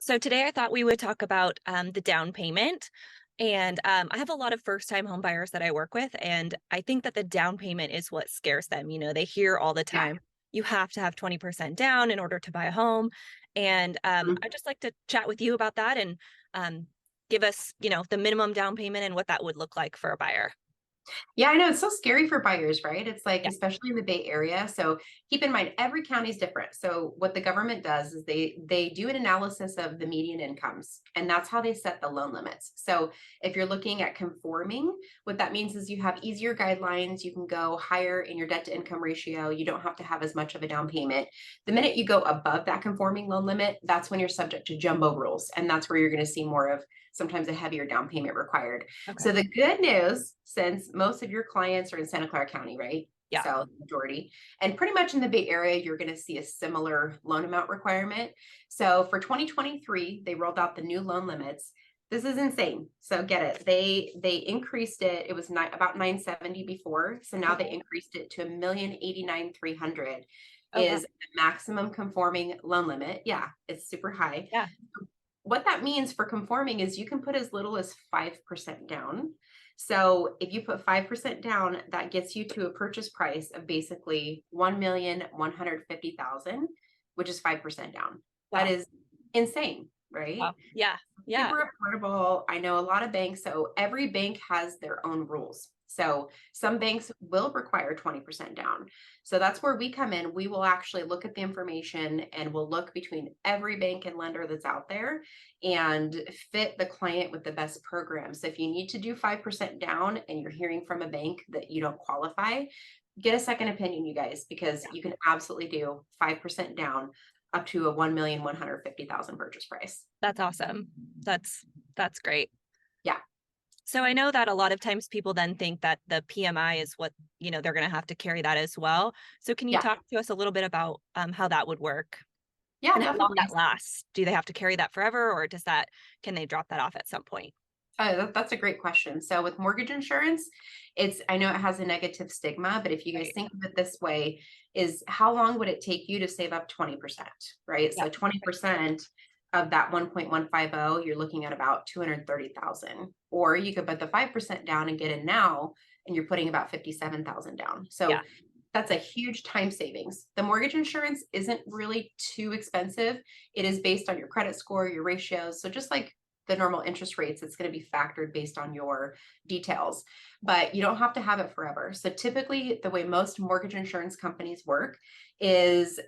So today I thought we would talk about the down payment. And I have a lot of first-time home buyers that I work with, and I think that the down payment is what scares them. They hear all the Yeah. time, you have to have 20% down in order to buy a home. And Mhm. I'd just like to chat with you about that and give us, the minimum down payment and what that would look like for a buyer. Yeah, I know it's so scary for buyers, right? It's like, Yeah. especially in the Bay Area. So keep in mind, every county is different. So what the government does is they do an analysis of the median incomes, and that's how they set the loan limits. So if you're looking at conforming, what that means is you have easier guidelines. You can go higher in your debt to income ratio. You don't have to have as much of a down payment. The minute you go above that conforming loan limit, that's when you're subject to jumbo rules, and that's where you're going to see more of sometimes a heavier down payment required. So Okay. the good news, since most of your clients are in Santa Clara County, right? Yeah. So the majority, and pretty much in the Bay Area, you're going to see a similar loan amount requirement. So for 2023, they rolled out the new loan limits. This is insane. So get it. They increased it. It was about 970 before. So now they Okay. increased it to 1,089,300 Oh, wow. is the maximum conforming loan limit. Yeah, it's super high. Yeah. What that means for conforming is you can put as little as 5% down. So if you put 5% down, that gets you to a purchase price of basically 1,150,000, which is 5% down. That Wow. is insane, right? Wow. Yeah. Yeah. Super affordable. I know a lot of banks, so every bank has their own rules. So some banks will require 20% down. So that's where we come in. We will actually look at the information and we'll look between every bank and lender that's out there and fit the client with the best program. So if you need to do 5% down and you're hearing from a bank that you don't qualify, get a second opinion, you guys, because you can absolutely do 5% down up to a 1,150,000 purchase price. That's awesome. That's great. Yeah. So I know that a lot of times people then think that the PMI is what, they're going to have to carry that as well. So can you Yeah. talk to us a little bit about how that would work Yeah, and how long definitely. that lasts? Do they have to carry that forever, or can they drop that off at some point? That's a great question. So with mortgage insurance, I know it has a negative stigma, but if you guys Right. think of it this way, is how long would it take you to save up 20%, right? Yeah. So 20% of that 1.150, you're looking at about 230,000. Or you could put the 5% down and get in now, and you're putting about 57,000 down. Yeah. So that's a huge time savings. The mortgage insurance isn't really too expensive. It is based on your credit score, your ratios. So just like the normal interest rates, it's going to be factored based on your details, but you don't have to have it forever. So typically the way most mortgage insurance companies work is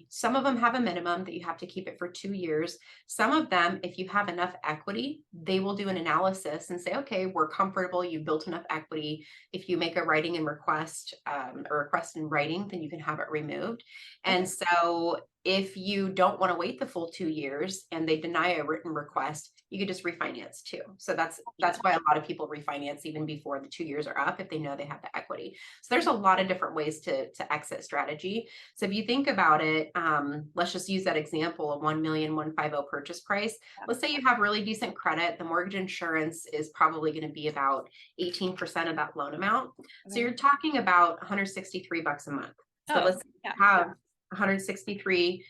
some of them have a minimum that you have to keep it for 2 years. Some of them, if you have enough equity, they will do an analysis and say, okay, we're comfortable, you've built enough equity. If you make a writing and request, a request in writing, then you can have it removed. And Okay. so if you don't want to wait the full 2 years and they deny a written request, you could just refinance too. So that's why a lot of people refinance even before the 2 years are up if they know they have the equity. So there's a lot of different ways to exit strategy. So if you think about it, let's just use that example of 1,150,000 purchase price. Yeah. Let's say you have really decent credit. The mortgage insurance is probably going to be about 18% of that loan amount. So Okay. you're talking about $163 a month. So Oh, let's yeah. have 163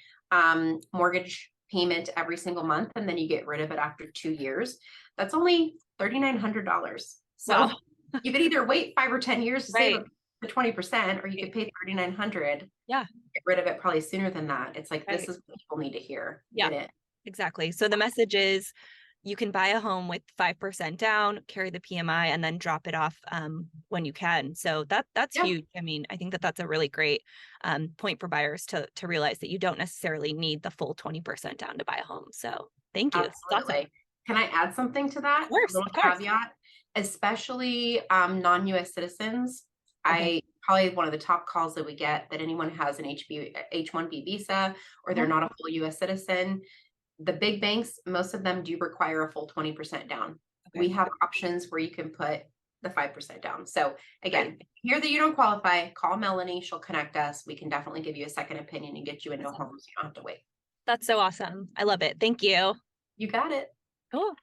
mortgage payment every single month, and then you get rid of it after 2 years. That's only $3,900. Wow. So you could either wait 5 or 10 years to save Right. up the 20%, or you Right. could pay 3,900, Yeah. get rid of it probably sooner than that. It's like, this Right. is what people need to hear. Yeah. Get it? Exactly. So the message is you can buy a home with 5% down, carry the PMI, and then drop it off when you can. So that's Yeah, huge. I mean, I think that that's a really great point for buyers to realize that you don't necessarily need the full 20% down to buy a home. So thank you. It's awesome. absolutely. Can I add something to Of that? A course. little Of course. caveat, especially non-US citizens. Okay. I probably one of the top calls that we get that anyone has an H1B visa or they're Uh-huh. not a full US citizen. The big banks, most of them do require a full 20% down. We Okay. have options where you can put the 5% down. So Great. again, if you hear that you don't qualify, call Melanie. She'll connect us. We can definitely give you a second opinion and get you into a Awesome. home so you don't have to wait. That's so awesome. I love it. Thank you. You got it. Cool.